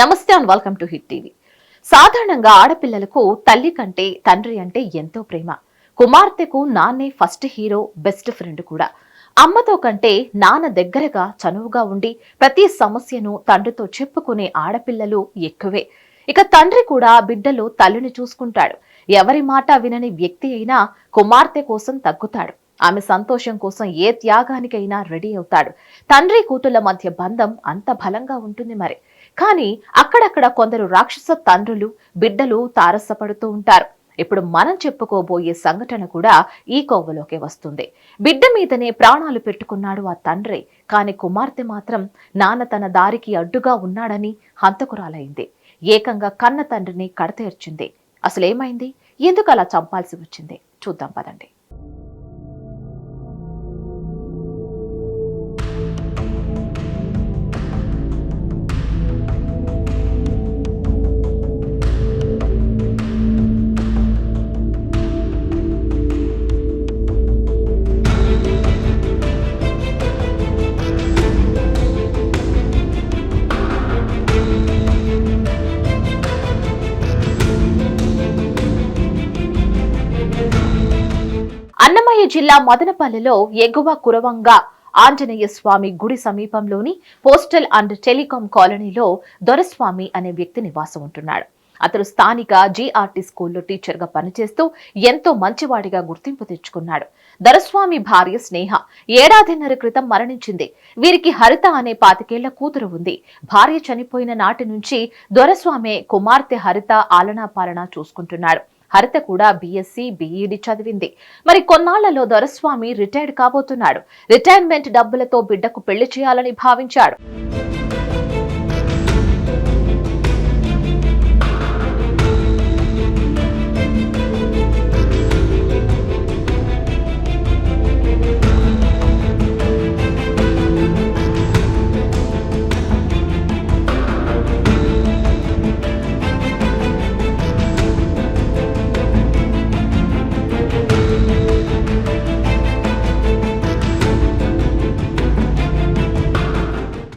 నమస్తే and welcome to hit TV. సాధారణంగా ఆడపిల్లలకు తల్లి కంటే తండ్రి అంటే ఎంతో ప్రేమ. కుమార్తెకు నాన్నే ఫస్ట్ హీరో, బెస్ట్ ఫ్రెండ్ కూడా. అమ్మతో కంటే నాన్న దగ్గరగా చనువుగా ఉండి ప్రతి సమస్యను తండ్రితో చెప్పుకునే ఆడపిల్లలు ఎక్కువే. ఇక తండ్రి కూడా బిడ్డలు తల్లిని చూసుకుంటాడు. ఎవరి మాట వినని వ్యక్తి అయినా కుమార్తె కోసం తగ్గుతాడు. ఆమె సంతోషం కోసం ఏ త్యాగానికైనా రెడీ అవుతాడు. తండ్రి కూతుళ్ల మధ్య బంధం అంత బలంగా ఉంటుంది మరి. కానీ అక్కడక్కడ కొందరు రాక్షస తండ్రులు బిడ్డలు తారసపడుతూ ఉంటారు. ఇప్పుడు మనం చెప్పుకోబోయే సంఘటన కూడా ఈ కోవలోకే వస్తుంది. బిడ్డ మీదనే ప్రాణాలు పెట్టుకున్నాడు ఆ తండ్రి. కాని కుమార్తె మాత్రం నాన్న తన దారికి అడ్డుగా ఉన్నాడని హంతకురాలైంది. ఏకంగా కన్న తండ్రిని కడతేర్చింది. అసలేమైంది? ఎందుకు అలా చంపాల్సి వచ్చింది? చూద్దాం పదండి. అన్నమయ్య జిల్లా మదనపల్లిలో ఎగువ కురవంగా ఆంజనేయ స్వామి గుడి సమీపంలోని పోస్టల్ అండ్ టెలికాం కాలనీలో దొరస్వామి అనే వ్యక్తి నివాసం ఉంటున్నాడు. అతడు స్థానిక జీఆర్టీ స్కూల్లో టీచర్ గా పనిచేస్తూ ఎంతో మంచివాడిగా గుర్తింపు తెచ్చుకున్నాడు. దొరస్వామి భార్య స్నేహ ఏడాదిన్నర క్రితం మరణించింది. వీరికి హరిత అనే 25 ఏళ్ల కూతురు ఉంది. భార్య చనిపోయిన నాటి నుంచి దొరస్వామి కుమార్తె హరిత ఆలనా పాలనా చూసుకుంటున్నాడు. హరిత కూడా బీఎస్సీ, బీఈడీ చదివింది. మరి కొన్నాళ్లలో దొరస్వామి రిటైర్డ్ కాబోతున్నాడు. రిటైర్మెంట్ డబ్బులతో బిడ్డకు పెళ్లి చేయాలని భావించాడు.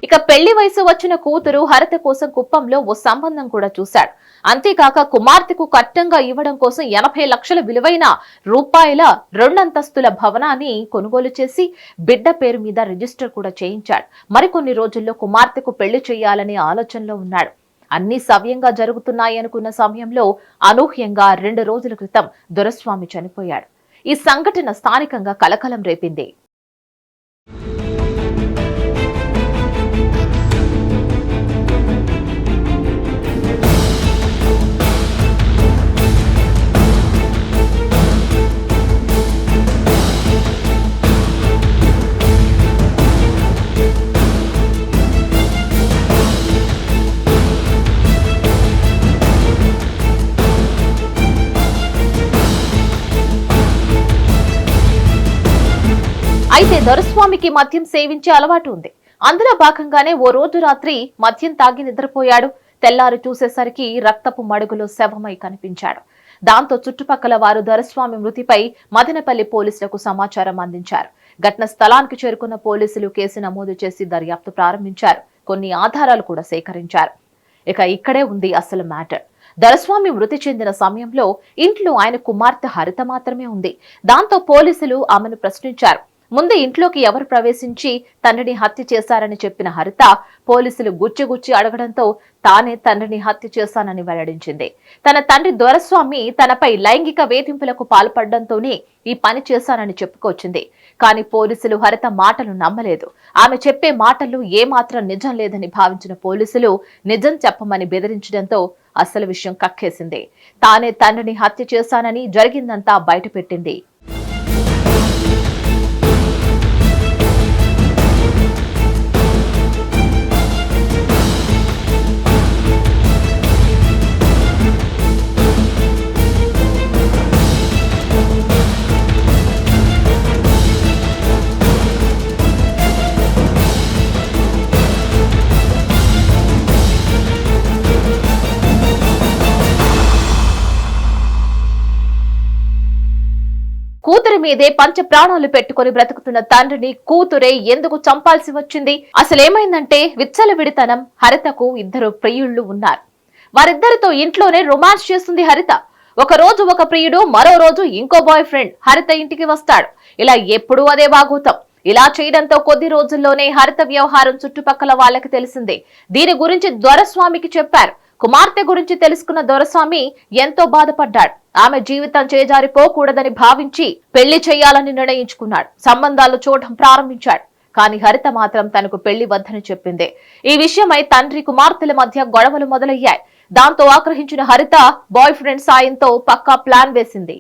ఇక పెళ్లి వయసు వచ్చిన కూతురు హరిత కోసం కుప్పంలో ఓ సంబంధం కూడా చూశాడు. అంతేకాక కుమార్తెకు కట్టంగా ఇవ్వడం కోసం 80 లక్షల విలువైన రూపాయల 2 అంతస్తుల భవనాన్ని కొనుగోలు చేసి బిడ్డ పేరు మీద రిజిస్టర్ కూడా చేయించాడు. మరికొన్ని రోజుల్లో కుమార్తెకు పెళ్లి చేయాలనే ఆలోచనలో ఉన్నాడు. అన్ని సవ్యంగా జరుగుతున్నాయనుకున్న సమయంలో అనూహ్యంగా 2 రోజుల క్రితం దొరస్వామి చనిపోయాడు. ఈ సంఘటన స్థానికంగా కలకలం రేపింది. అయితే దొరస్వామికి మద్యం సేవించే అలవాటు ఉంది. అందులో భాగంగానే ఓ రోజు రాత్రి మద్యం తాగి నిద్రపోయాడు. తెల్లారు చూసేసరికి రక్తపు మడుగులో శవమై కనిపించాడు. దాంతో చుట్టుపక్కల వారు దొరస్వామి మృతిపై మదనపల్లి పోలీసులకు సమాచారం అందించారు. ఘటన స్థలానికి చేరుకున్న పోలీసులు కేసు నమోదు చేసి దర్యాప్తు ప్రారంభించారు. కొన్ని ఆధారాలు కూడా సేకరించారు. ఇక ఇక్కడే ఉంది అసలు మ్యాటర్. దొరస్వామి మృతి చెందిన సమయంలో ఇంట్లో ఆయన కుమార్తె హరిత మాత్రమే ఉంది. దాంతో పోలీసులు ఆమెను ప్రశ్నించారు. ముందు ఇంట్లోకి ఎవరు ప్రవేశించి తండ్రిని హత్య చేశారని చెప్పిన హరిత పోలీసులు గుచ్చి అడగడంతో తానే తండ్రిని హత్య చేశానని వెల్లడించింది. తన తండ్రి దొరస్వామి తనపై లైంగిక వేధింపులకు పాల్పడడంతోనే ఈ పని చేశానని చెప్పుకొచ్చింది. కానీ పోలీసులు హరిత మాటలు నమ్మలేదు. ఆమె చెప్పే మాటల్లో ఏమాత్రం నిజం లేదని భావించిన పోలీసులు నిజం చెప్పమని బెదిరించడంతో అసలు విషయం కక్కేసింది. తానే తండ్రిని హత్య చేశానని జరిగిందంతా బయటపెట్టింది. మీదే పంచ ప్రాణాలు పెట్టుకుని బ్రతుకుతున్న తండ్రిని కూతురే ఎందుకు చంపాల్సి వచ్చింది? అసలేమైందంటే విచ్చలవిడితనం. హరితకు ఇద్దరు ప్రియుళ్లు ఉన్నారు. వారిద్దరితో ఇంట్లోనే రొమాన్స్ చేస్తుంది హరిత. ఒక రోజు ఒక ప్రియుడు, మరో రోజు ఇంకో బాయ్ ఫ్రెండ్ హరిత ఇంటికి వస్తాడు. ఇలా ఎప్పుడూ అదే బాగోతాం. ఇలా చేయడంతో కొద్ది రోజుల్లోనే హరిత వ్యవహారం చుట్టుపక్కల వాళ్ళకి తెలిసిందే. దీని గురించి దొరస్వామికి చెప్పారు. కుమార్తె గురించి తెలుసుకున్న దొరస్వామి ఎంతో బాధపడ్డాడు. ఆమె జీవితం చేజారిపోకూడదని భావించి పెళ్లి చేయాలని నిర్ణయించుకున్నాడు. సంబంధాలు చూడటం ప్రారంభించాడు. కానీ హరిత మాత్రం తనకు పెళ్లి వద్దని చెప్పింది. ఈ విషయమై తండ్రి కుమార్తెల మధ్య గొడవలు మొదలయ్యాయి. దాంతో ఆగ్రహించిన హరిత బాయ్ ఫ్రెండ్ సాయంతో పక్కా ప్లాన్ వేసింది.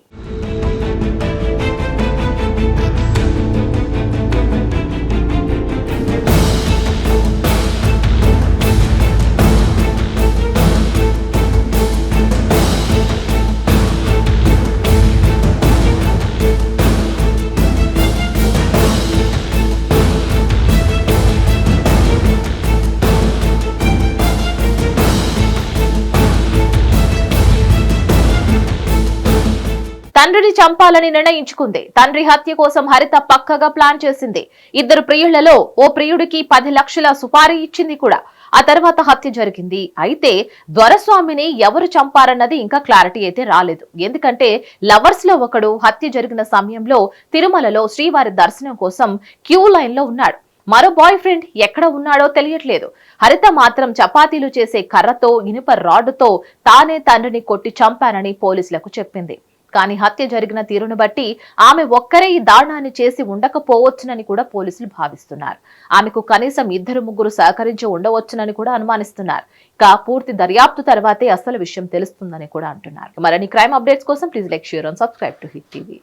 తండ్రిని చంపాలని నిర్ణయించుకుంది. తండ్రి హత్య కోసం హరిత పక్కగా ప్లాన్ చేసింది. ఇద్దరు ప్రియుళ్లలో ఓ ప్రియుడికి 10 లక్షల సుపారీ ఇచ్చింది కూడా. ఆ తర్వాత హత్య జరిగింది. అయితే దొరస్వామిని ఎవరు చంపారన్నది ఇంకా క్లారిటీ అయితే రాలేదు. ఎందుకంటే లవర్స్ లో ఒకడు హత్య జరిగిన సమయంలో తిరుమలలో శ్రీవారి దర్శనం కోసం క్యూ లైన్ లో ఉన్నాడు. మరో బాయ్ ఫ్రెండ్ ఎక్కడ ఉన్నాడో తెలియట్లేదు. హరిత మాత్రం చపాతీలు చేసే కర్రతో, ఇనుప రాడ్డుతో తానే తండ్రిని కొట్టి చంపానని పోలీసులకు చెప్పింది. కానీ హత్య జరిగిన తీరును బట్టి ఆమె ఒక్కరే ఈ దారుణాన్ని చేసి ఉండకపోవచ్చునని కూడా పోలీసులు భావిస్తున్నారు. ఆమెకు కనీసం 2-3 సహకరించి ఉండవచ్చునని కూడా అనుమానిస్తున్నారు. ఇక పూర్తి దర్యాప్తు తర్వాతే అసలు విషయం తెలుస్తుందని కూడా అంటున్నారు. మరిన్ని క్రైమ్ అప్డేట్స్ కోసం please like, share and subscribe to hit TV.